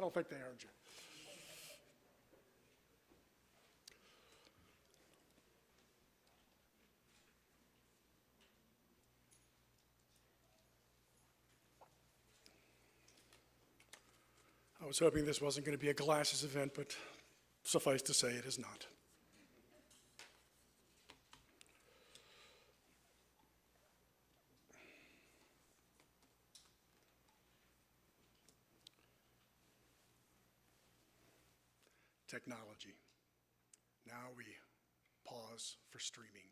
don't think they heard you. I was hoping this wasn't going to be a glasses event, but suffice to say it is not. Technology. Now we pause for streaming.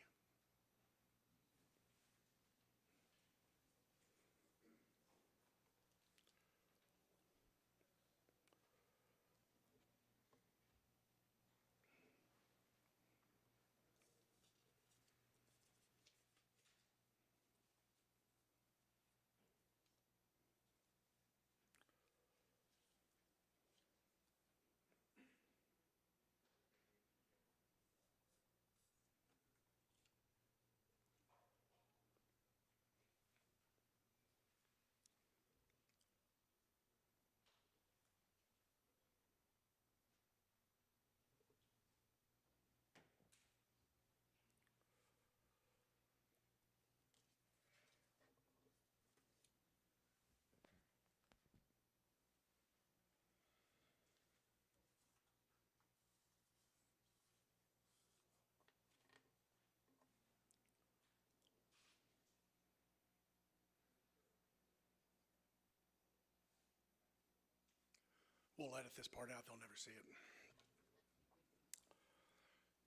We'll edit this part out, they'll never see it.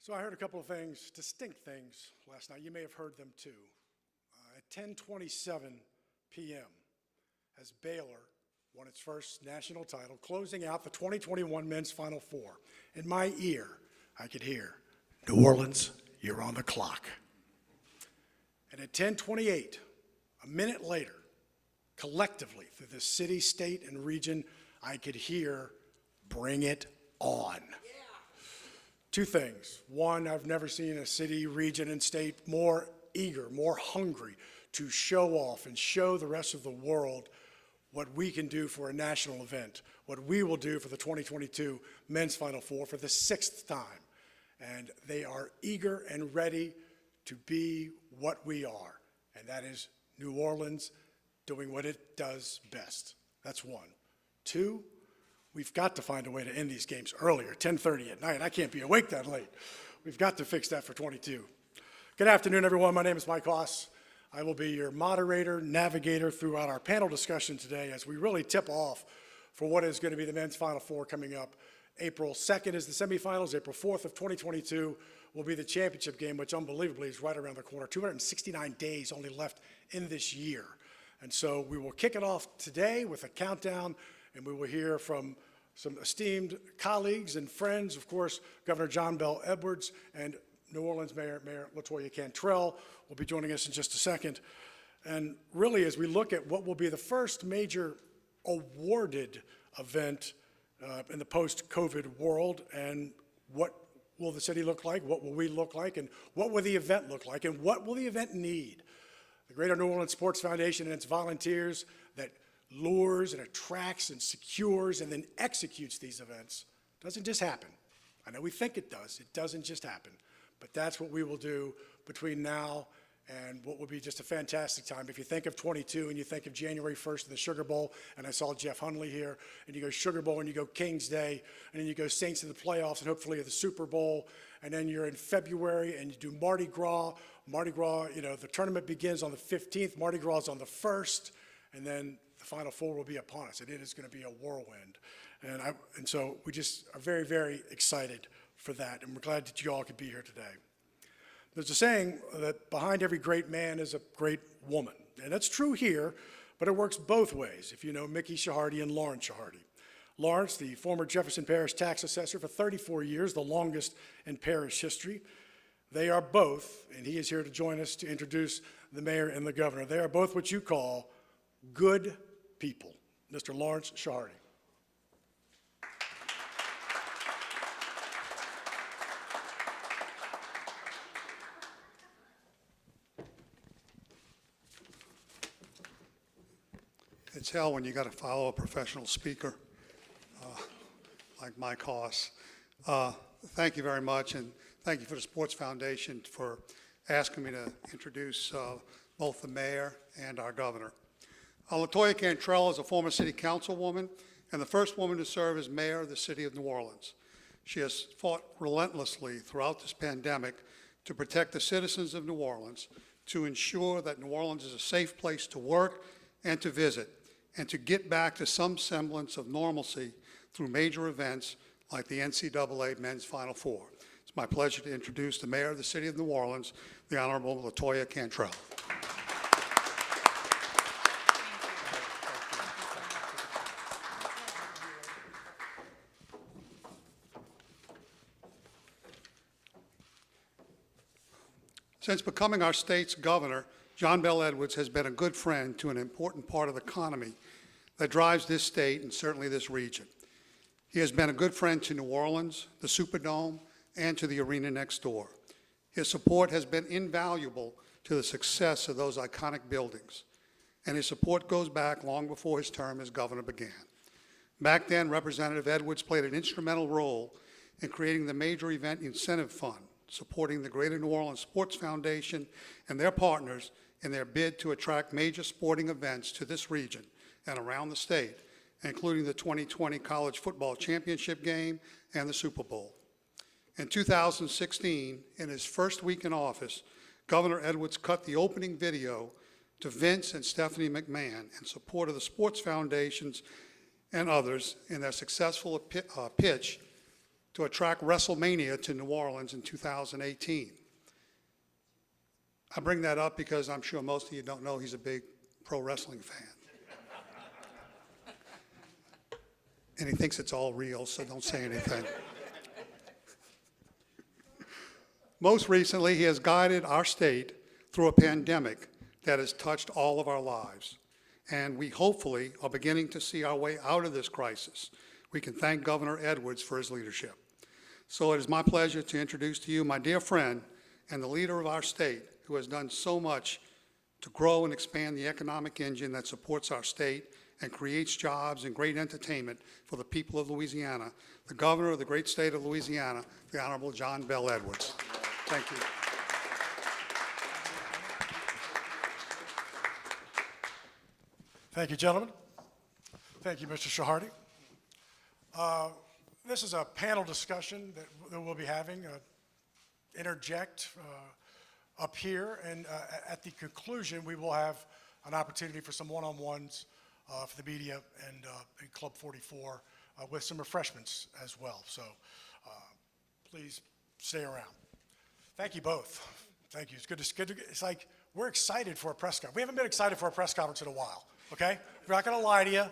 So I heard a couple of things, distinct things last night. You may have heard them too. At 10:27 p.m., as Baylor won its first national title, closing out the 2021 Men's Final Four, in my ear, I could hear, "New Orleans, you're on the clock." And at 10:28, a minute later, collectively through the city, state, and region, I could hear, "Bring it on." Yeah. Two things. One, I've never seen a city, region, and state more eager, more hungry to show off and show the rest of the world what we can do for a national event, what we will do for the 2022 Men's Final Four for the 6th time. And they are eager and ready to be what we are, and that is New Orleans doing what it does best. That's one. Two, we've got to find a way to end these games earlier, 10:30 at night. I can't be awake that late. We've got to fix that for 22. Good afternoon, everyone. My name is Mike Haas. I will be your moderator, navigator throughout our panel discussion today as we really tip off for what is going to be the Men's Final Four coming up. April 2nd is the semifinals. April 4th of 2022 will be the championship game, which unbelievably is right around the corner. 269 days only left in this year. And so we will kick it off today with a countdown, and we will hear from some esteemed colleagues and friends. Of course, Governor John Bel Edwards and New Orleans Mayor LaToya Cantrell will be joining us in just a second. And really, as we look at what will be the first major awarded event in the post-COVID world, and what will the city look like, what will we look like, and what will the event look like, and what will the event need? The Greater New Orleans Sports Foundation and its volunteers that lures and attracts and secures and then executes these events doesn't just happen. I know we think it does. It doesn't just happen. But that's what we will do between now and what will be just a fantastic time. If you think of 22 and you think of January 1st and the Sugar Bowl, and I saw Jeff Hundley here, and you go Sugar Bowl and you go Kings Day, and then you go Saints in the playoffs and hopefully the Super Bowl, and then you're in February and you do Mardi Gras. Mardi Gras, you know, the tournament begins on the 15th, Mardi Gras is on the 1st, and then the Final Four will be upon us, and it is going to be a whirlwind. And so we just are very, very excited for that, and we're glad that you all could be here today. There's a saying that behind every great man is a great woman, and that's true here, but it works both ways, if you know Mickey Shahardy and Lawrence Shahardy. Lawrence, the former Jefferson Parish tax assessor for 34 years, the longest in parish history. They are both, and he is here to join us to introduce the mayor and the governor, they are both what you call good people. Mr. Lawrence Shahardy. It's hell when you got to follow a professional speaker. like Mike Haas. Thank you very much, and thank you for the Sports Foundation for asking me to introduce both the mayor and our governor. LaToya Cantrell is a former city councilwoman and the first woman to serve as mayor of the city of New Orleans. She has fought relentlessly throughout this pandemic to protect the citizens of New Orleans, to ensure that New Orleans is a safe place to work and to visit, and to get back to some semblance of normalcy through major events like the NCAA Men's Final Four. It's my pleasure to introduce the mayor of the city of New Orleans, the Honorable LaToya Cantrell. Since becoming our state's governor, John Bel Edwards has been a good friend to an important part of the economy that drives this state and certainly this region. He has been a good friend to New Orleans, the Superdome, and to the arena next door. His support has been invaluable to the success of those iconic buildings, and his support goes back long before his term as governor began. Back then, Representative Edwards played an instrumental role in creating the Major Event Incentive Fund, supporting the Greater New Orleans Sports Foundation and their partners in their bid to attract major sporting events to this region and around the state, including the 2020 College Football Championship game and the Super Bowl. In 2016, in his first week in office, Governor Edwards cut the opening video to Vince and Stephanie McMahon in support of the sports foundations and others in their successful pitch to attract WrestleMania to New Orleans in 2018. I bring that up because I'm sure most of you don't know he's a big pro wrestling fan. And he thinks it's all real, so don't say anything. Most recently, he has guided our state through a pandemic that has touched all of our lives. And we hopefully are beginning to see our way out of this crisis. We can thank Governor Edwards for his leadership. So it is my pleasure to introduce to you my dear friend and the leader of our state who has done so much to grow and expand the economic engine that supports our state and creates jobs and great entertainment for the people of Louisiana, the governor of the great state of Louisiana, the Honorable John Bel Edwards. Thank you. Thank you, gentlemen. Thank you, Mr. Shahardi. This is a panel discussion that we'll be having. Interject up here, and at the conclusion, we will have an opportunity for some one-on-ones for the media and Club 44 with some refreshments as well. So please stay around. Thank you both. Thank you. It's good to it's like we're excited for a press conference. We haven't been excited for a press conference in a while. Okay, we're not going to lie to you.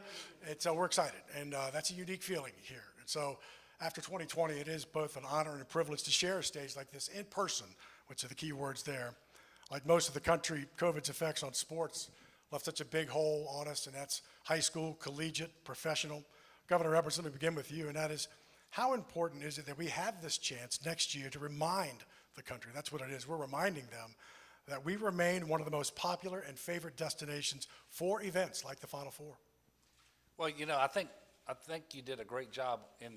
We're excited, and that's a unique feeling here. And so, after 2020, it is both an honor and a privilege to share a stage like this in person, which are the key words there. Like most of the country, COVID's effects on sports left such a big hole on us, and that's high school, collegiate, professional. Governor Edwards, let me begin with you, and that is, how important is it that we have this chance next year to remind the country, that's what it is, we're reminding them that we remain one of the most popular and favorite destinations for events like the Final Four? Well, you know, I think you did a great job in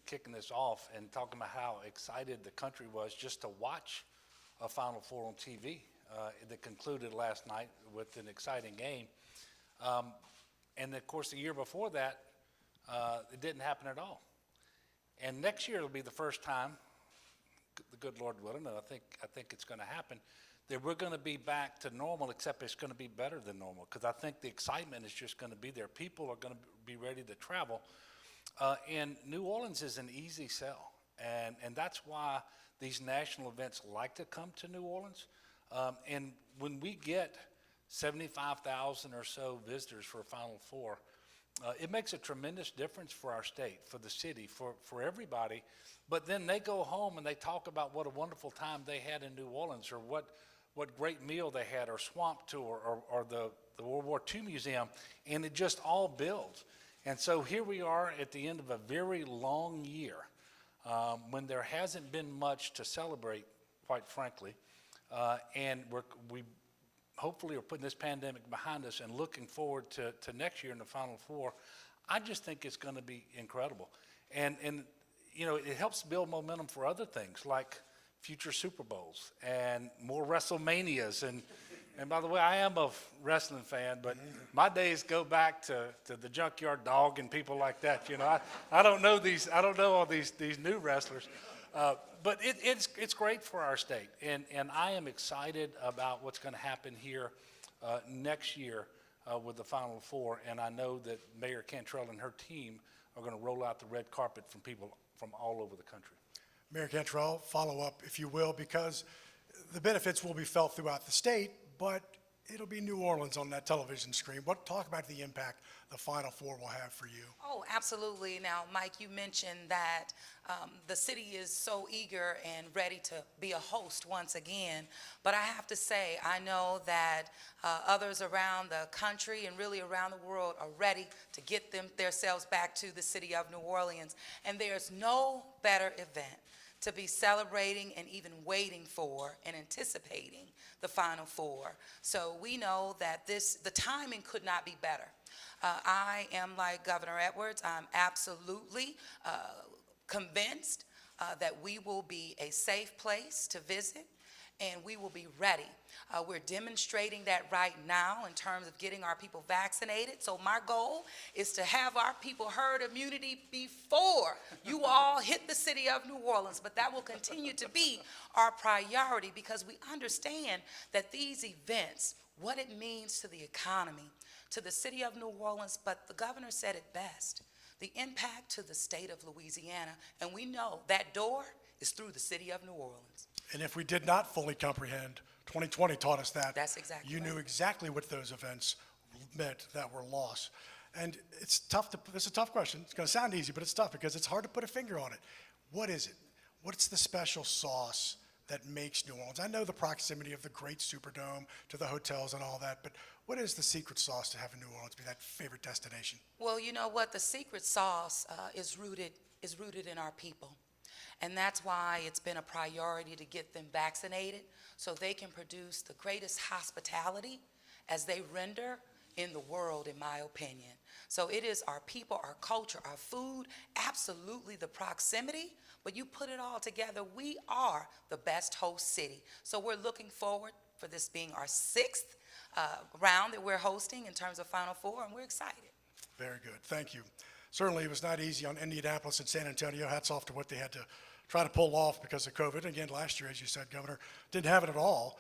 kicking this off and talking about how excited the country was just to watch a Final Four on TV that concluded last night with an exciting game. And of course, the year before that, it didn't happen at all. And next year will be the first time, the good Lord willing, and I think it's going to happen, that we're going to be back to normal, except it's going to be better than normal, because I think the excitement is just going to be there. People are going to be ready to travel. And New Orleans is an easy sell, and that's why these national events like to come to New Orleans. And when we get 75,000 or so visitors for a Final Four, it makes a tremendous difference for our state, for the city, for everybody. But then they go home and they talk about what a wonderful time they had in New Orleans, or what great meal they had, or swamp tour, or the World War II museum, and it just all builds. And so here we are at the end of a very long year when there hasn't been much to celebrate, quite frankly, and we hopefully are putting this pandemic behind us and looking forward to next year in the Final Four. I just think it's going to be incredible. And you know, it helps build momentum for other things like future Super Bowls and more WrestleManias. And by the way, I am a wrestling fan, but my days go back to the Junkyard Dog and people like that. You know, I don't know all these new wrestlers. But it's great for our state, and I am excited about what's going to happen here next year with the Final Four, and I know that Mayor Cantrell and her team are going to roll out the red carpet from people from all over the country. Mayor Cantrell, follow up, if you will, because the benefits will be felt throughout the state, but it'll be New Orleans on that television screen. Talk about the impact the Final Four will have for you. Oh, absolutely. Now, Mike, you mentioned that the city is so eager and ready to be a host once again. But I have to say, I know that others around the country and really around the world are ready to get themselves back to the city of New Orleans. And there's no better event to be celebrating and even waiting for and anticipating the Final Four. So we know that the timing could not be better. I am like Governor Edwards. I'm absolutely convinced that we will be a safe place to visit, and we will be ready. We're demonstrating that right now in terms of getting our people vaccinated. So my goal is to have our people herd immunity before you all hit the city of New Orleans. But that will continue to be our priority because we understand that these events, what it means to the economy, to the city of New Orleans, but the governor said it best, the impact to the state of Louisiana. And we know that door is through the city of New Orleans. And if we did not fully comprehend, 2020 taught us that. That's exactly You knew right. exactly what those events meant that were lost. And it's tough this is a tough question. It's going to sound easy, but it's tough because it's hard to put a finger on it. What is it? What's the special sauce that makes New Orleans? I know the proximity of the great Superdome to the hotels and all that, but what is the secret sauce to having New Orleans be that favorite destination? Well, you know what? The secret sauce is rooted in our people. And that's why it's been a priority to get them vaccinated so they can produce the greatest hospitality as they render in the world, in my opinion. So it is our people, our culture, our food, absolutely the proximity, but you put it all together, we are the best host city. So we're looking forward for this being our sixth round that we're hosting in terms of Final Four, and we're excited. Very good. Thank you. Certainly, it was not easy on Indianapolis and San Antonio. Hats off to what they had to try to pull off because of COVID. Again, last year, as you said, Governor, didn't have it at all.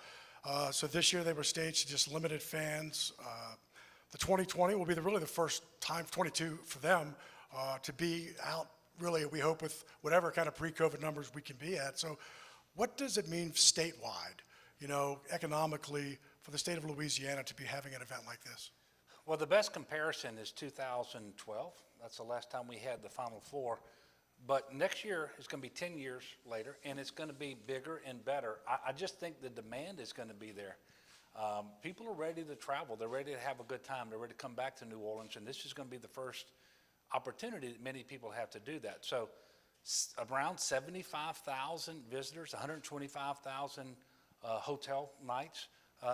So this year, they were staged to just limited fans. The 2020 will be really the first time, 22 for them, to be out, really, we hope, with whatever kind of pre-COVID numbers we can be at. So what does it mean statewide, economically, for the state of Louisiana to be having an event like this? Well, the best comparison is 2012. That's the last time we had the Final Four. But next year is going to be 10 years later, and it's going to be bigger and better. I just think the demand is going to be there. People are ready to travel. They're ready to have a good time. They're ready to come back to New Orleans, and this is going to be the first opportunity that many people have to do that. So around 75,000 visitors, 125,000 hotel nights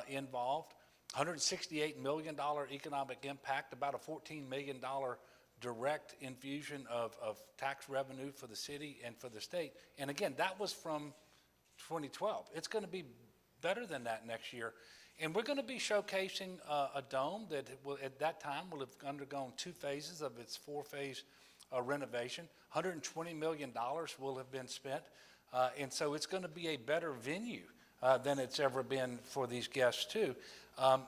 involved, $168 million economic impact, about a $14 million direct infusion of tax revenue for the city and for the state. And again, that was from 2012. It's going to be better than that next year. And we're going to be showcasing a dome that will, at that time, will have undergone 2 phases of its 4-phase renovation. $120 million will have been spent. And so it's going to be a better venue than it's ever been for these guests, too.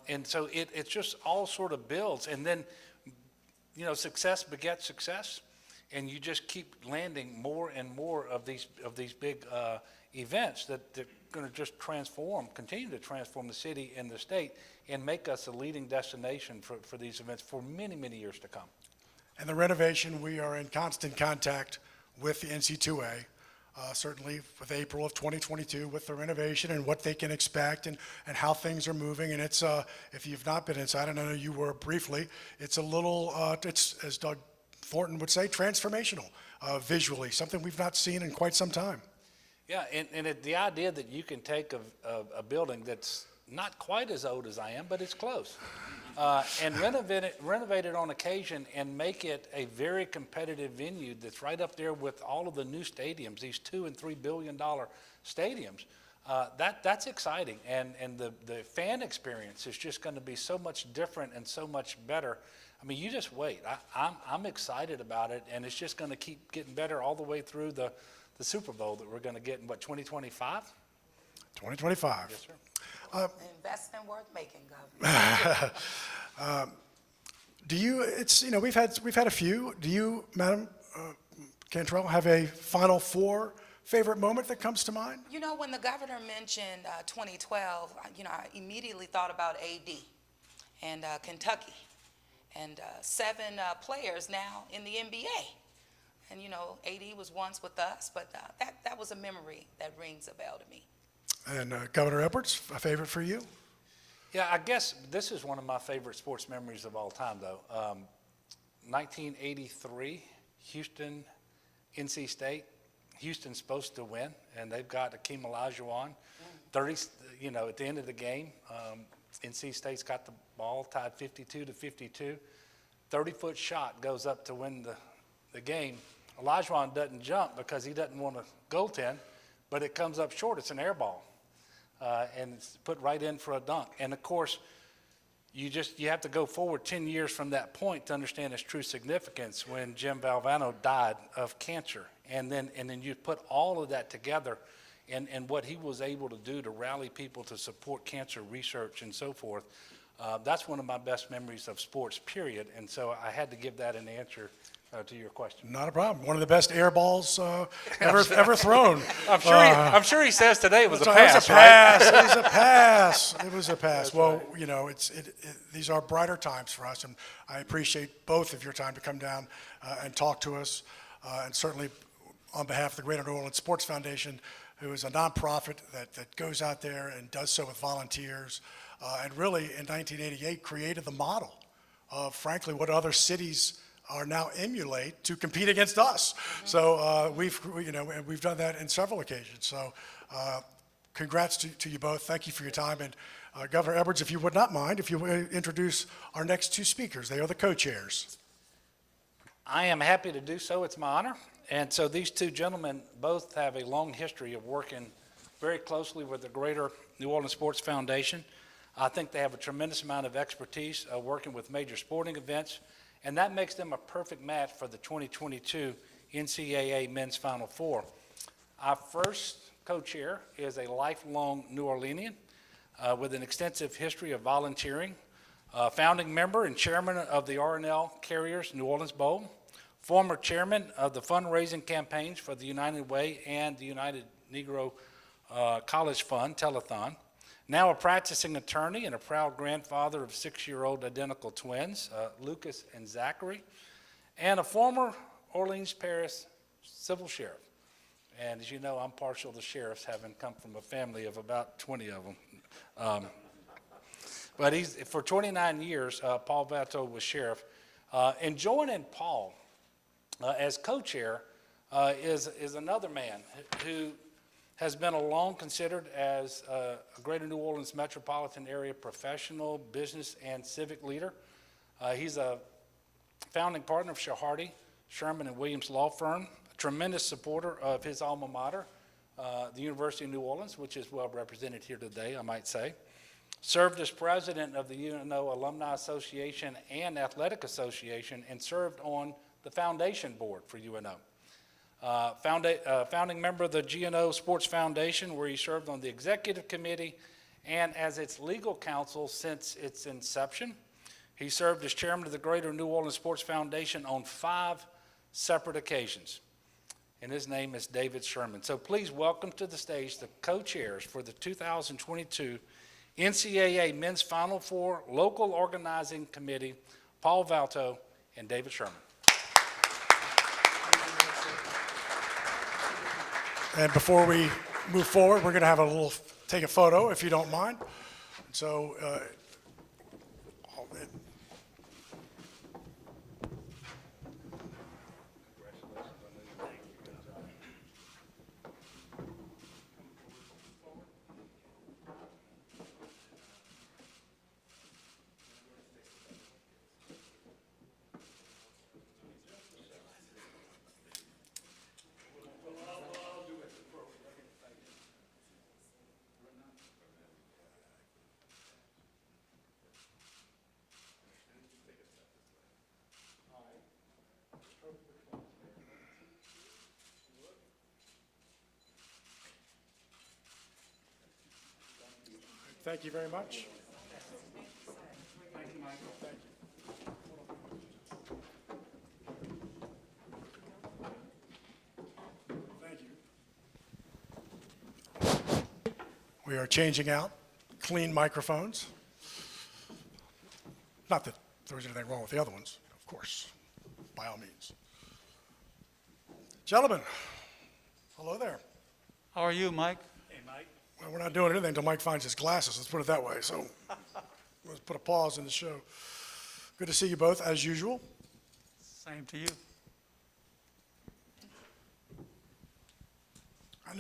And so it's just all sort of builds. And then, success begets success. And you just keep landing more and more of these big events that are going to just continue to transform the city and the state and make us a leading destination for these events for many, many years to come. And the renovation, we are in constant contact with the NCAA, certainly with April of 2022, with the renovation and what they can expect and how things are moving. And it's, if you've not been inside, and I know you were briefly, it's a little, it's, as Doug Thornton would say, transformational visually, something we've not seen in quite some time. Yeah, and the idea that you can take a building that's not quite as old as I am, but it's close, and renovate it on occasion and make it a very competitive venue that's right up there with all of the new stadiums, these $2 and $3 billion stadiums. That's exciting, and the fan experience is just going to be so much different and so much better. I mean, you just wait. I'm excited about it, and it's just going to keep getting better all the way through the Super Bowl that we're going to get in, what, 2025? 2025. Yes, sir. Investment worth making, Governor. Do you, it's, you know, we've had a few. Do you, Madam Cantrell, have a Final Four favorite moment that comes to mind? You know, when the governor mentioned 2012, you know, I immediately thought about AD and Kentucky and 7 players now in the NBA. And, you know, AD was once with us, but that was a memory that rings a bell to me. And Governor Edwards, a favorite for you? Yeah, I guess this is one of my favorite sports memories of all time, though. 1983, Houston, NC State. Houston's supposed to win, and they've got Akeem Olajuwon. 30, you know, at the end of the game, NC State's got the ball tied 52-52. 30-foot shot goes up to win the game. Olajuwon doesn't jump because he doesn't want to goaltend, but it comes up short. It's an air ball. And it's put right in for a dunk. And of course, you have to go forward 10 years from that point to understand its true significance when Jim Valvano died of cancer. And then you put all of that together and what he was able to do to rally people to support cancer research and so forth. That's one of my best memories of sports, period. And so I had to give that an answer to your question. Not a problem. One of the best air balls ever thrown. I'm sure he says today it was a It was pass, a right? pass. It was a pass. It was a pass. Well, you know, these are brighter times for us, and I appreciate both of your time to come down and talk to us, and certainly on behalf of the Greater New Orleans Sports Foundation, who is a nonprofit that goes out there and does so with volunteers, and really in 1988 created the model of, frankly, what other cities are now emulate to compete against us. So we've done that in several occasions. So congrats to you both. Thank you for your time. And Governor Edwards, if you would not mind, if you would introduce our next 2 speakers. They are the co-chairs. I am happy to do so. It's my honor. And so these 2 gentlemen both have a long history of working very closely with the Greater New Orleans Sports Foundation. I think they have a tremendous amount of expertise working with major sporting events, and that makes them a perfect match for the 2022 NCAA Men's Final Four. Our first co-chair is a lifelong New Orleanian with an extensive history of volunteering, founding member and chairman of the R&L Carriers New Orleans Bowl, former chairman of the fundraising campaigns for the United Way and the United Negro College Fund, Telethon. Now a practicing attorney and a proud grandfather of 6-year-old identical twins, Lucas and Zachary, and a former Orleans Parish civil sheriff. And as you know, I'm partial to sheriffs, having come from a family of about 20 of them. But for 29 years, Paul Valto was sheriff. And joining Paul as co-chair is another man who has been long considered as a Greater New Orleans metropolitan area professional, business, and civic leader. He's a founding partner of Shahardy, Sherman, and Williams Law Firm, a tremendous supporter of his alma mater, the University of New Orleans, which is well represented here today, I might say. Served as president of the UNO Alumni Association and Athletic Association, and served on the foundation board for UNO. Founding member of the GNO Sports Foundation, where he served on the executive committee and as its legal counsel since its inception. He served as chairman of the Greater New Orleans Sports Foundation on 5 separate occasions. And his name is David Sherman. So please welcome to the stage the co-chairs for the 2022 NCAA Men's Final Four Local Organizing Committee, Paul Valto and David Sherman. And before we move forward, we're going to have take a photo, if you don't mind. So, Thank you very much. Thank you. We are changing out clean microphones. Not that there's anything wrong with the other ones, of course, by all means. Gentlemen, hello there. How are you, Mike? Well, we're not doing anything until Mike finds his glasses, let's put it that way. So let's put a pause in the show. Good to see you both, as usual. Same to you.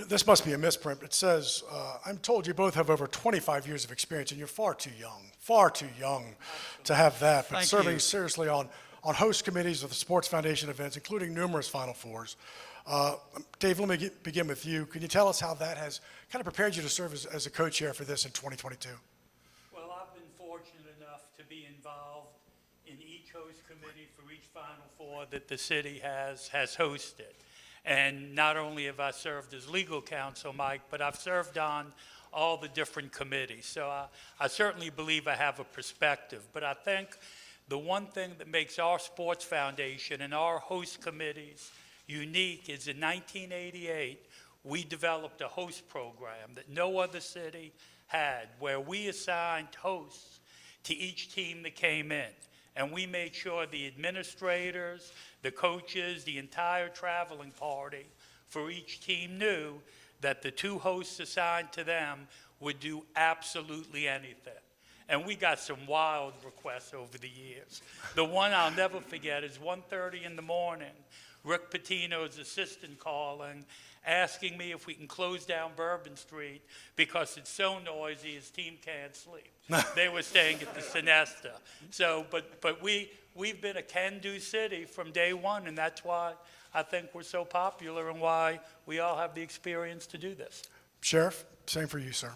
This must be a misprint. It says, I'm told you both have over 25 years of experience, and you're far too young to have that. But Thank serving you. seriously on host committees of the Sports Foundation events, including numerous Final Fours. Dave, let me begin with you. Can you tell us how that has kind of prepared you to serve as a co-chair for this in 2022? Well, I've been fortunate enough to be involved in each host committee for each Final Four that the city has hosted. And not only have I served as legal counsel, Mike, but I've served on all the different committees. So I certainly believe I have a perspective. But I think the one thing that makes our sports foundation and our host committees unique is in 1988, we developed a host program that no other city had, where we assigned hosts to each team that came in. And we made sure the administrators, the coaches, the entire traveling party for each team knew that the two hosts assigned to them would do absolutely anything. And we got some wild requests over the years. The one I'll never forget is 1:30 in the morning, Rick Pitino's assistant calling, asking me if we can close down Bourbon Street because it's so noisy his team can't sleep. They were staying at the Sinesta. So, but we've been a can-do city from day one, and that's why I think we're so popular and why we all have the experience to do this. Sheriff, same for you, sir.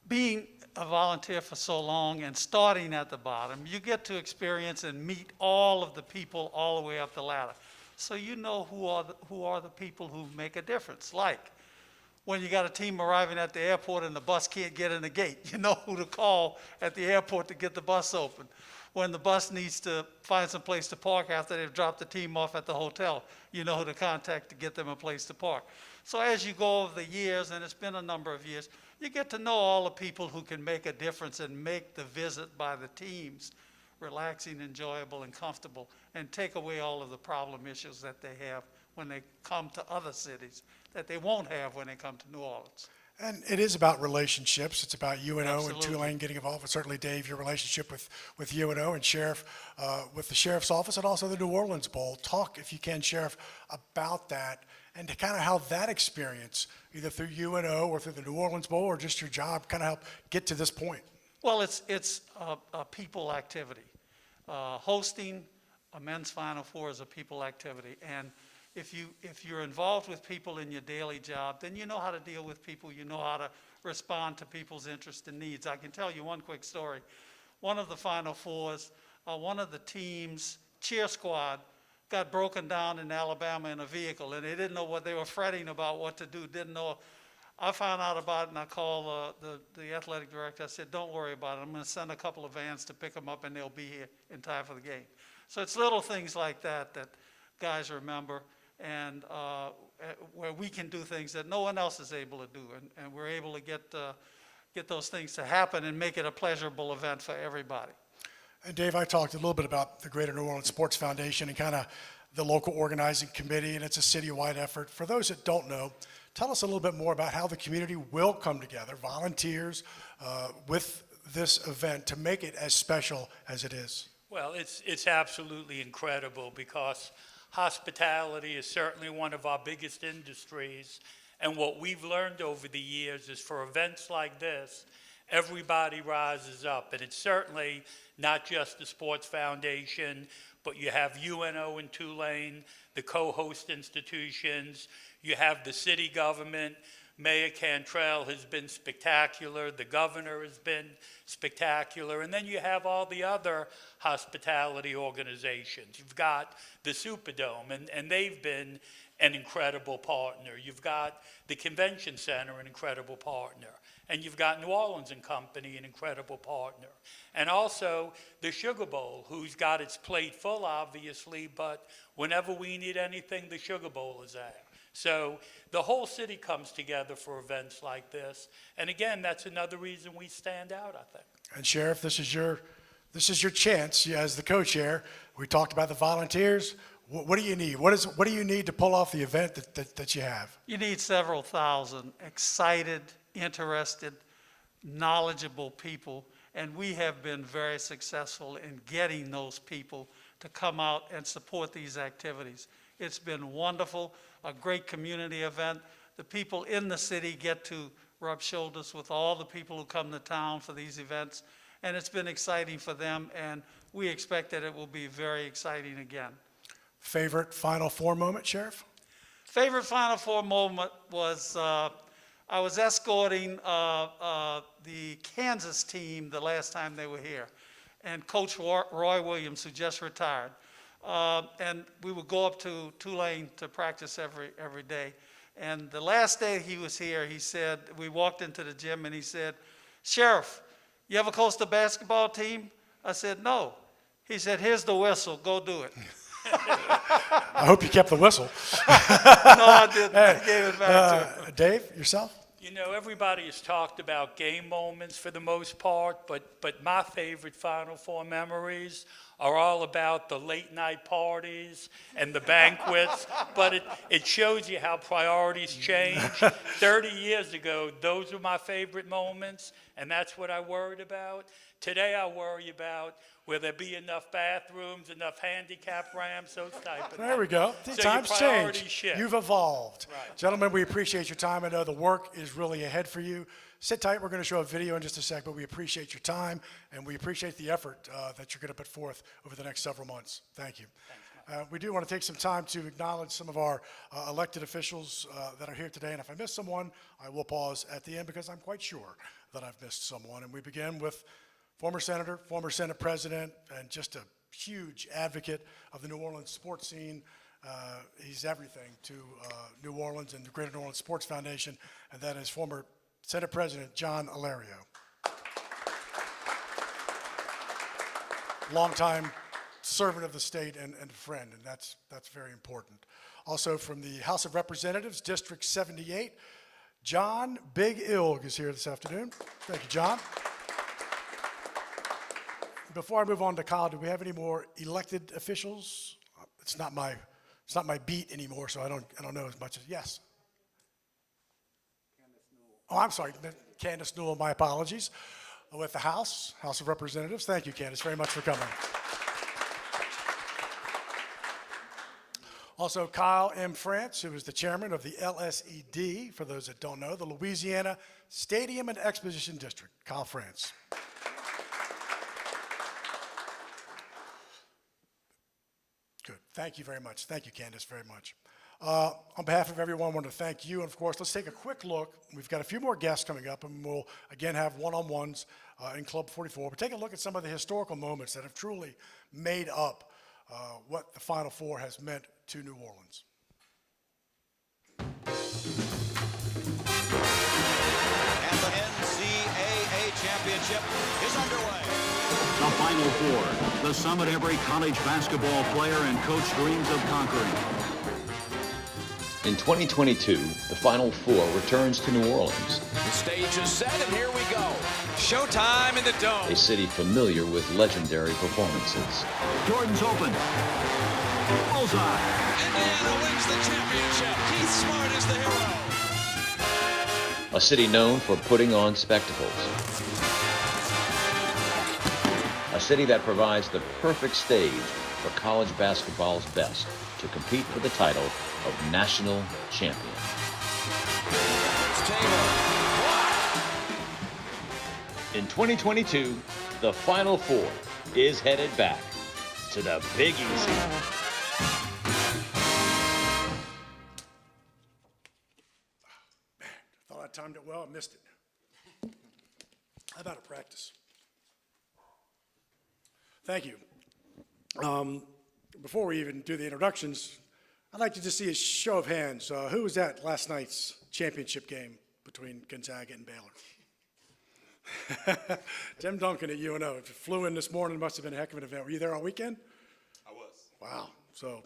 Being a volunteer for so long and starting at the bottom, you get to experience and meet all of the people all the way up the ladder. So you know who are the people who make a difference. Like when you got a team arriving at the airport and the bus can't get in the gate, you know who to call at the airport to get the bus open. When the bus needs to find some place to park after they've dropped the team off at the hotel, you know who to contact to get them a place to park. So as you go over the years, and it's been a number of years, you get to know all the people who can make a difference and make the visit by the teams relaxing, enjoyable, and comfortable, and take away all of the problem issues that they have when they come to other cities that they won't have when they come to New Orleans. And it is about relationships. It's about UNO and Absolutely. Tulane getting involved. And certainly, Dave, your relationship with UNO and Sheriff, with the Sheriff's Office and also the New Orleans Bowl. Talk, if you can, Sheriff, about that and to kind of how that experience, either through UNO or through the New Orleans Bowl or just your job, kind of help get to this point. Well, it's a people activity. Hosting a men's Final Four is a people activity. And if you're involved with people in your daily job, then you know how to deal with people. You know how to respond to people's interests and needs. I can tell you one quick story. One of the Final Fours, one of the team's cheer squad got broken down in Alabama in a vehicle, and they didn't know what they were fretting about what to do, didn't know. I found out about it, and I called the athletic director. I said, don't worry about it. I'm going to send a couple of vans to pick them up, and they'll be here in time for the game. So it's little things like that that guys remember, and where we can do things that no one else is able to do, and we're able to get those things to happen and make it a pleasurable event for everybody. And Dave, I talked a little bit about the Greater New Orleans Sports Foundation and kind of the local organizing committee, and it's a citywide effort. For those that don't know, tell us a little bit more about how the community will come together, volunteers, with this event to make it as special as it is. Well, it's absolutely incredible because hospitality is certainly one of our biggest industries. And what we've learned over the years is for events like this, everybody rises up. And it's certainly not just the Sports Foundation, but you have UNO in Tulane, the co-host institutions, you have the city government Mayor Cantrell has been spectacular. The governor has been spectacular. And then you have all the other hospitality organizations. You've got the Superdome, and they've been an incredible partner. You've got the Convention Center, an incredible partner. And you've got New Orleans and Company, an incredible partner. And also the Sugar Bowl, who's got its plate full, obviously, but whenever we need anything, the Sugar Bowl is there. So the whole city comes together for events like this. And again, that's another reason we stand out, I think. And Sheriff, this is your chance as the co-chair. We talked about the volunteers. What do you need? What do you need to pull off the event that you have? You need several thousand excited, interested, knowledgeable people, and we have been very successful in getting those people to come out and support these activities. It's been wonderful, a great community event. The people in the city get to rub shoulders with all the people who come to town for these events, and it's been exciting for them, and we expect that it will be very exciting again. Favorite Final Four moment, Sheriff? Favorite Final Four moment was I was escorting the Kansas team the last time they were here, and Coach Roy Williams, who just retired, and we would go up to Tulane to practice every day. And the last day he was here, he said, we walked into the gym and he said, "Sheriff, you ever coach the basketball team?" I said, "No." He said, "Here's the whistle, go do it." I hope you kept the whistle. No, I didn't. I gave it back to him. Dave, yourself? You know, everybody has talked about game moments for the most part, but my favorite Final Four memories are all about the late night parties and the banquets, but it shows you how priorities change. 30 years ago, those were my favorite moments, and that's what I worried about. Today I worry about will there be enough bathrooms, enough handicap ramps, those type of things. There we go. So Times your priorities change. shift. You've evolved. Right. Gentlemen, we appreciate your time. I know the work is really ahead for you. Sit tight. We're going to show a video in just a sec, but we appreciate your time, and we appreciate the effort that you're going to put forth over the next several months. Thank you. We do want to take some time to acknowledge some of our elected officials that are here today, and if I miss someone, I will pause at the end because I'm quite sure that I've missed someone. And we begin with former senator, former Senate president, and just a huge advocate of the New Orleans sports scene. He's everything to New Orleans and the Greater New Orleans Sports Foundation, and that is former Senate President John Alario. Longtime servant of the state and friend, and that's very important. Also from the House of Representatives, District 78, John Big Ilg is here this afternoon. Thank you, John. Before I move on to Kyle, do we have any more elected officials? It's not my beat anymore, so I don't know as much as yes. Oh, I'm sorry, Candace Newell. My apologies. With the House of Representatives. Thank you, Candace, very much for coming. Also, Kyle M. France, who is the chairman of the LSED, for those that don't know, the Louisiana Stadium and Exposition District. Kyle France. Good. Thank you very much. Thank you, Candace, very much. On behalf of everyone, I want to thank you. And of course, let's take a quick look. We've got a few more guests coming up, and we'll again have one-on-ones in Club 44. But take a look at some of the historical moments that have truly made up what the Final Four has meant to New Orleans. And the NCAA championship is underway. The Final Four, the summit every college basketball player and coach dreams of conquering. In 2022, the Final Four returns to New Orleans, The stage is set, and here we go. Showtime in the Dome. a city familiar with legendary performances. Jordan's open. Bullseye. Indiana wins the championship. Keith Smart is the hero. A city known for putting on spectacles. A city that provides the perfect stage for college basketball's best to compete for the title of national champion. It's Taylor. In 2022, the Final Four is headed back to the Big Easy. timed it well, I missed it. How about a practice? Thank you. Before we even do the introductions, I'd like to just see a show of hands. Who was at last night's championship game between Gonzaga and Baylor? Tim Duncan at UNO. Flew in this morning, must have been a heck of an event. Were you there all weekend? I was. Wow, so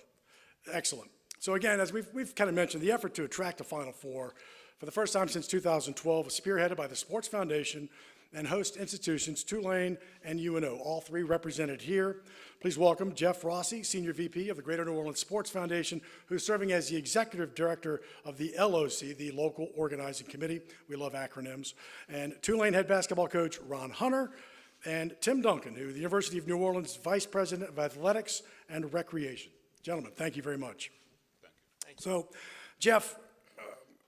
excellent. So again, as we've kind of mentioned, the effort to attract a Final Four for the first time since 2012 was spearheaded by the Sports Foundation and host institutions Tulane and UNO, all three represented here. Please welcome Jeff Rossi, Senior VP of the Greater New Orleans Sports Foundation, who's serving as the Executive Director of the LOC, the Local Organizing Committee. We love acronyms. And Tulane head basketball coach Ron Hunter, and Tim Duncan, who is the University of New Orleans Vice President of Athletics and Recreation. Gentlemen, thank you very much. Thank you. So, Jeff,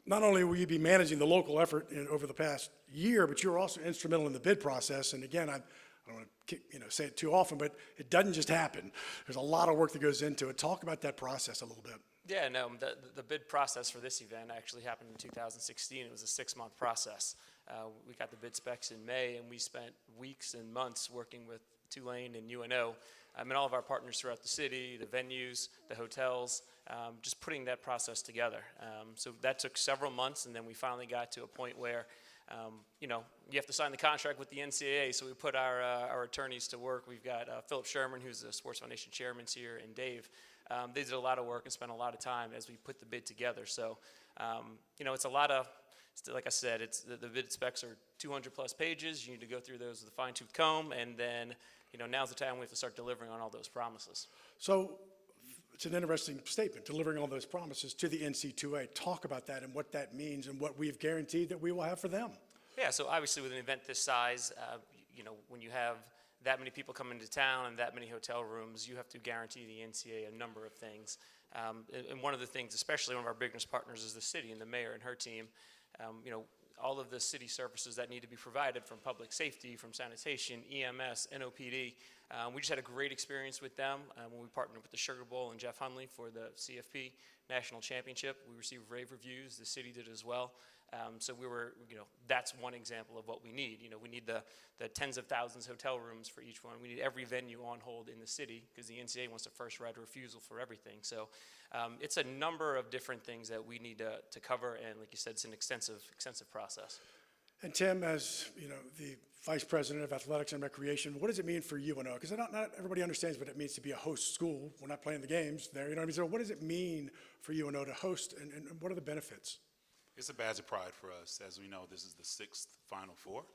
not only will you be managing the local effort over the past year, but you're also instrumental in the bid process. And again, I don't want to say it too often, but it doesn't just happen. There's a lot of work that goes into it. Talk about that process a little bit. Yeah, no, the bid process for this event actually happened in 2016. It was a 6-month process. We got the bid specs in May, and we spent weeks and months working with Tulane and UNO and all of our partners throughout the city, the venues, the hotels, just putting that process together. So that took several months, and then we finally got to a point where you have to sign the contract with the NCAA, so we put our attorneys to work. We've got Philip Sherman, who's the Sports Foundation chairman here, and Dave. They did a lot of work and spent a lot of time as we put the bid together. So, it's a lot of, like I said, the bid specs are 200 plus pages. You need to go through those with a fine-tooth comb, and then, now's the time we have to start delivering on all those promises. So it's an interesting statement, delivering all those promises to the NCAA. Talk about that and what that means and what we've guaranteed that we will have for them. Yeah, so obviously with an event this size, when you have that many people come into town and that many hotel rooms, you have to guarantee the NCAA a number of things. And one of the things, especially one of our biggest partners, is the city and the mayor and her team. All of the city services that need to be provided, from public safety, from sanitation, EMS, NOPD. We just had a great experience with them when we partnered with the Sugar Bowl and Jeff Hunley for the CFP National Championship. We received rave reviews. The city did as well. So we were, that's one example of what we need. We need the tens of thousands hotel rooms for each one. We need every venue on hold in the city because the NCAA wants a first right of refusal for everything. So it's a number of different things that we need to cover, and like you said, it's an extensive process. And Tim, as the Vice President of Athletics and Recreation, what does it mean for UNO? Because not everybody understands what it means to be a host school. We're not playing the games there. So what does it mean for UNO to host, and what are the benefits? It's a badge of pride for us. As we know, this is the 6th Final Four,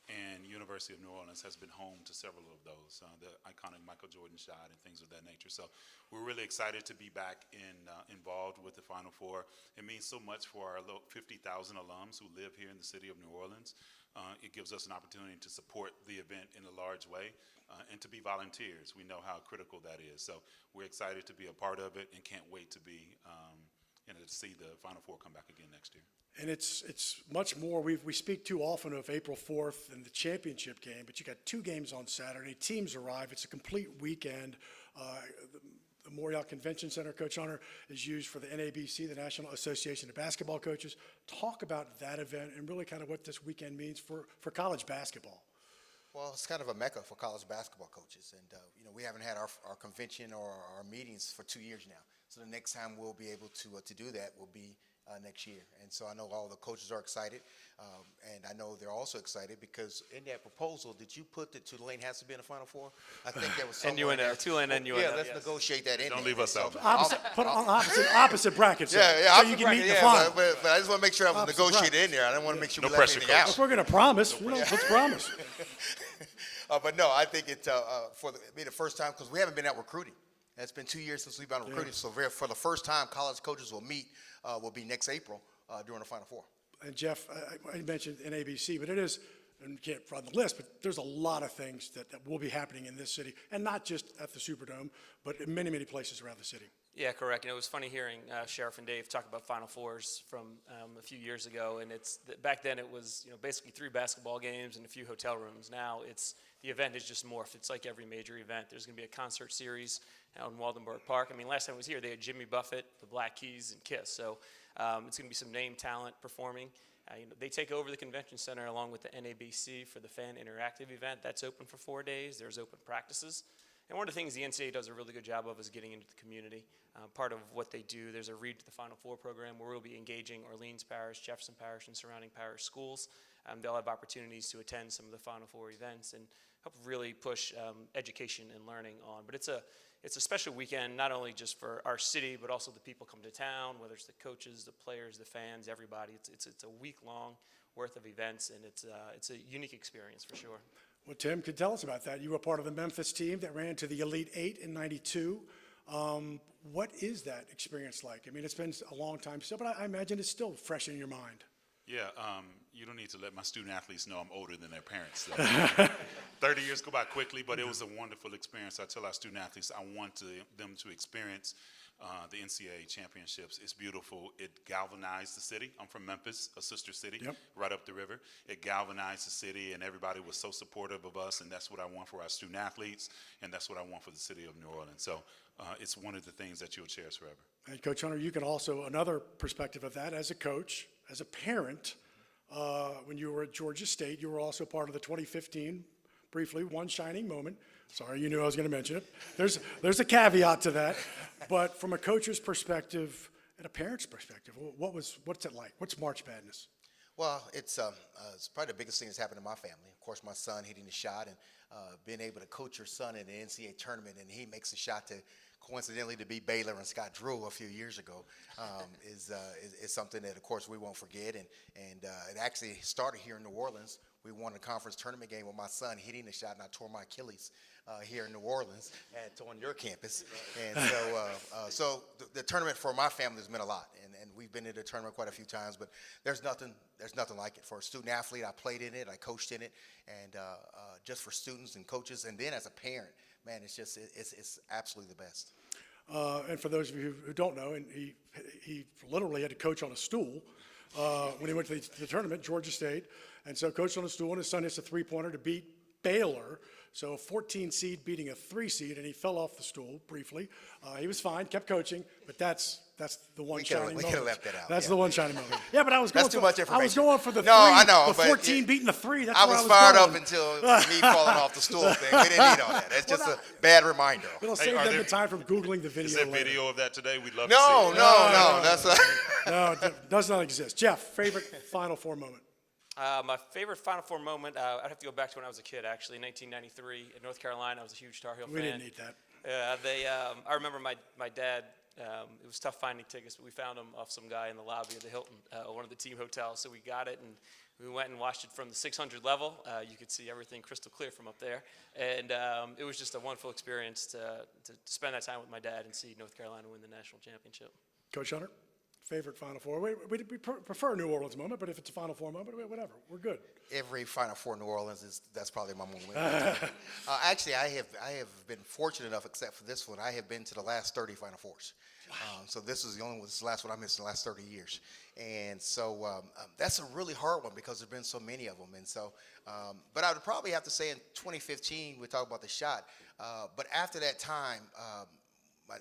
and University of New Orleans has been home to several of those, the iconic Michael Jordan shot and things of that nature. So we're really excited to be back involved with the Final Four. It means so much for our 50,000 alums who live here in the city of New Orleans. It gives us an opportunity to support the event in a large way and to be volunteers. We know how critical that is. So we're excited to be a part of it and can't wait to be to see the Final Four come back again next year. And it's much more. We speak too often of April 4th and the championship game, but you got 2 games on Saturday. Teams arrive. It's a complete weekend. The Memorial Convention Center, Coach Hunter, is used for the NABC, the National Association of Basketball Coaches. Talk about that event and really kind of what this weekend means for college basketball. Well, it's kind of a mecca for college basketball coaches, and we haven't had our convention or our meetings for 2 years now. So the next time we'll be able to do that will be next year. And so I know all the coaches are excited, and I know they're also excited because in that proposal, did you put that Tulane has to be in the Final Four? I think that was somewhere. And UNO, Tulane and UNO. Yeah, let's negotiate that in. Don't leave us out. Put on opposite brackets. Yeah, so you can meet in the final. But I just want to make sure I was negotiated in there. I don't want to make sure we left anything out. If we're going to promise, let's promise. But no, I think it's be the first time because we haven't been out recruiting. It's been 2 years since we've been recruiting, so for the first time, college coaches will meet, will be next April during the Final Four. And Jeff, I mentioned NABC, but it is, and you can't run the list, but there's a lot of things that will be happening in this city, and not just at the Superdome, but in many, many places around the city. Yeah, correct. It was funny hearing Sheriff and Dave talk about Final Fours from a few years ago, and back then it was basically 3 basketball games and a few hotel rooms. Now the event is just morphed. It's like every major event. There's going to be a concert series out in Waldenburg Park. Last time I was here, they had Jimmy Buffett, the Black Keys, and Kiss. So it's going to be some name talent performing. They take over the convention center along with the NABC for the fan interactive event. That's open for 4 days. There's open practices. And one of the things the NCAA does a really good job of is getting into the community. Part of what they do, there's a Read to the Final Four program where we'll be engaging Orleans Parish, Jefferson Parish, and surrounding parish schools. They'll have opportunities to attend some of the Final Four events and help really push education and learning on. But it's a special weekend, not only just for our city, but also the people come to town, whether it's the coaches, the players, the fans, everybody. It's a week-long worth of events, and it's a unique experience for sure. Well, Tim, could tell us about that. You were part of the Memphis team that ran to the Elite Eight in '92. What is that experience like? I mean, it's been a long time still, but I imagine it's still fresh in your mind. Yeah, you don't need to let my student athletes know I'm older than their parents. So 30 years go by quickly, but it was a wonderful experience. I tell our student athletes I want them to experience the NCAA championships. It's beautiful. It galvanized the city. I'm from Memphis, a sister city, right up the river. It galvanized the city, and everybody was so supportive of us, and that's what I want for our student athletes, and that's what I want for the city of New Orleans. So it's one of the things that you'll cherish forever. And Coach Hunter, you can also, another perspective of that, as a coach, as a parent, when you were at Georgia State, you were also part of the 2015, briefly, one shining moment. Sorry, you knew I was going to mention it. There's a caveat to that. But from a coach's perspective and a parent's perspective, what's it like? What's March Madness? Well, it's probably the biggest thing that's happened in my family. Of course, my son hitting the shot and being able to coach your son in the NCAA tournament, and he makes a shot to coincidentally to beat Baylor and Scott Drew a few years ago is something that, of course, we won't forget. And it actually started here in New Orleans. We won a conference tournament game with my son hitting the shot, and I tore my Achilles here in New Orleans on your campus. And so the tournament for my family has meant a lot, and we've been to the tournament quite a few times. But there's nothing like it for a student athlete. I played in it, I coached in it, and just for students and coaches, and then as a parent, man, it's absolutely the best. And for those of you who don't know, and he literally had to coach on a stool when he went to the tournament, Georgia State. And so coached on a stool, and his son hits a three-pointer to beat Baylor. So a 14 seed beating a 3 seed, and he fell off the stool briefly. He was fine, kept coaching, but that's the one shining moment. We could have left that out. That's the one shining moment. Yeah, but I was going That's too much information. I was going for the no, three, I know, the but 14 beating the 3. That's I where was I was fired going. up until me falling off the stool thing. We didn't need all that. That's just a bad reminder. It'll save them the time from Googling the video. Is there later. video of that today? We'd love to see it. No. That's no, it does not exist. Jeff, favorite Final Four moment? My favorite Final Four moment, I'd have to go back to when I was a kid, actually, in 1993 in North Carolina. I was a huge Tar Heel fan. We didn't need that. I remember my dad, it was tough finding tickets, but we found them off some guy in the lobby of the Hilton, one of the team hotels. So we got it, and we went and watched it from the 600 level. You could see everything crystal clear from up there. And it was just a wonderful experience to spend that time with my dad and see North Carolina win the national championship. Coach Hunter? Favorite Final Four? We prefer New Orleans moment, but if it's a Final Four moment, whatever, we're good. Every Final Four New Orleans that's probably my moment. Actually, I have been fortunate enough, except for this one, I have been to the last 30 Final Fours. So this is the only one. This is the last one I missed in the last 30 years, and so that's a really hard one because there've been so many of them. And so, but I would probably have to say in 2015 we talked about the shot, but after that time.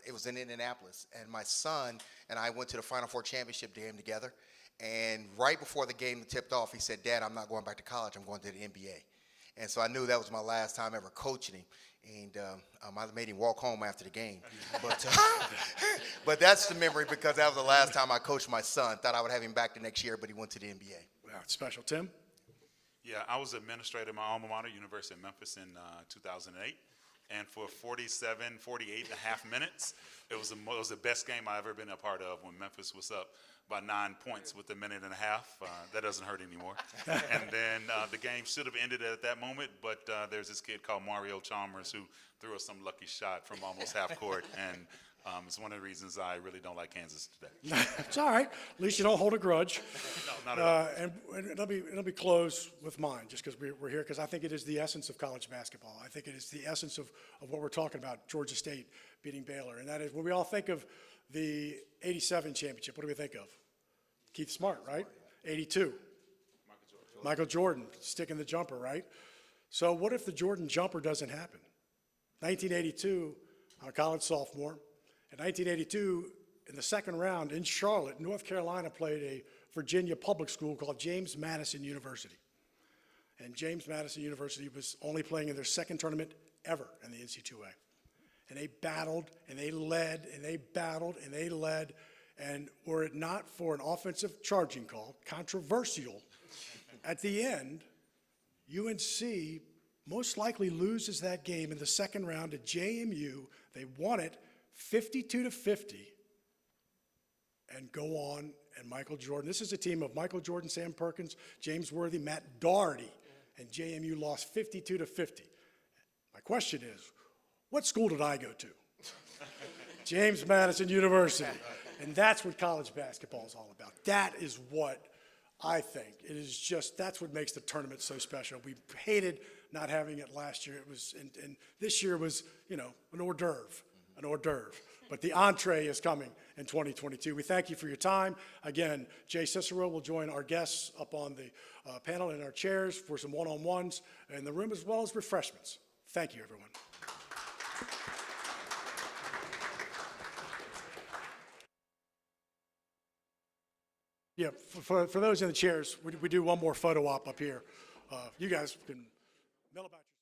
It was in Indianapolis, and my son and I went to the Final Four championship game together. And right before the game tipped off, he said, "Dad, I'm not going back to college. I'm going to the NBA." And so I knew that was my last time ever coaching him. And I made him walk home after the game. But that's the memory because that was the last time I coached my son. Thought I would have him back the next year, but he went to the NBA. Wow, it's special. Tim? Yeah, I was administrator at my alma mater, University of Memphis, in 2008. And for 48 and a half minutes, it was the best game I've ever been a part of when Memphis was up by 9 points with a minute and a half. That doesn't hurt anymore. And then the game should have ended at that moment, but there's this kid called Mario Chalmers who threw us some lucky shot from almost half court. And it's one of the reasons I really don't like Kansas today. It's all right. At least you don't hold a grudge. No, not at all. And let me close with mine, just because we're here, because I think it is the essence of college basketball. I think it is the essence of what we're talking about, Georgia State beating Baylor. And that is, when we all think of the 87 championship, what do we think of? Keith Smart, right? 82. Michael Jordan sticking the jumper, right? So what if the Jordan jumper doesn't happen? 1982, I'm a college sophomore. In 1982, in the second round in Charlotte, North Carolina played a Virginia public school called James Madison University. And James Madison University was only playing in their second tournament ever in the NCAA. And they battled, and they led, and they battled, and they led. And were it not for an offensive charging call, controversial, at the end, UNC most likely loses that game in the second round to JMU. They won it 52-50 and go on. And Michael Jordan, this is a team of Michael Jordan, Sam Perkins, James Worthy, Matt Doherty, and JMU lost 52-50. My question is, what school did I go to? James Madison University. And that's what college basketball is all about. That is what I think. It is just, that's what makes the tournament so special. We hated not having it last year. It was, and this year was, you know, an hors d'oeuvre. But the entree is coming in 2022. We thank you for your time. Again, Jay Cicero will join our guests up on the panel in our chairs for some one-on-ones in the room, as well as refreshments. Thank you, everyone. Yeah, for those in the chairs, we do one more photo op up here. You guys can mail about your